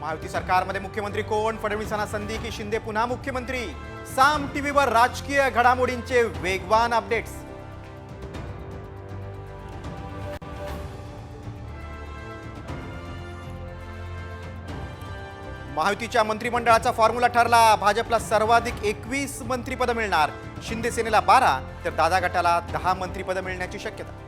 महायुती सरकारमध्ये मुख्यमंत्री कोण? फडणवीसांना संधी की शिंदे पुन्हा मुख्यमंत्री? साम टीव्हीवर राजकीय घडामोडींचे वेगवान अपडेट्स। महायुतीच्या मंत्रिमंडळाचा फॉर्म्युला ठरला। भाजपला सर्वाधिक 21 मंत्रिपद मिळणार, शिंदे सेनेला 12 तर दादा गटाला 10 मंत्रिपद मिळण्याची शक्यता।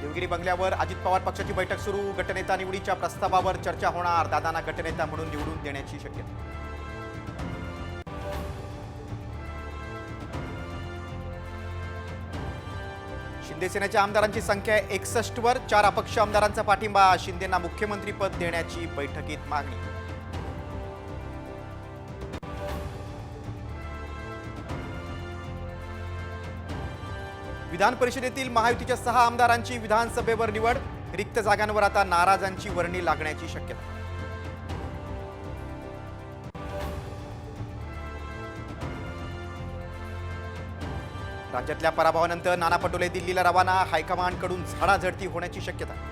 देवगिरी बंगल्यावर अजित पवार पक्षाची बैठक सुरू। गटनेता निवडीच्या प्रस्तावावर चर्चा होणार। दादांना गटनेता म्हणून निवडून देण्याची शक्यता। शिंदे सेनेच्या आमदारांची संख्या 61 वर, 4 अपक्ष आमदारांचा पाठिंबा। शिंदेंना मुख्यमंत्रीपद देण्याची बैठकीत मागणी। विधान परिषदेतील महायुतीच्या 6 आमदारांची विधानसभेवर निवड। रिक्त जागांवर आता नाराजांची वर्णी लागण्याची शक्यता। राज्यातल्या पराभवानंतर नाना पटोले दिल्लीला रवाना। हायकमांडकडून झाडाझडती होण्याची शक्यता।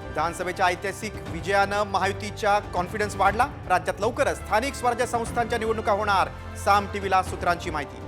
विधानसभेच्या ऐतिहासिक विजयानं महायुतीचा कॉन्फिडन्स वाढला। राज्यात लवकरच स्थानिक स्वराज्य संस्थांच्या निवडणुका होणार। साम टीव्हीला सूत्रांची माहिती।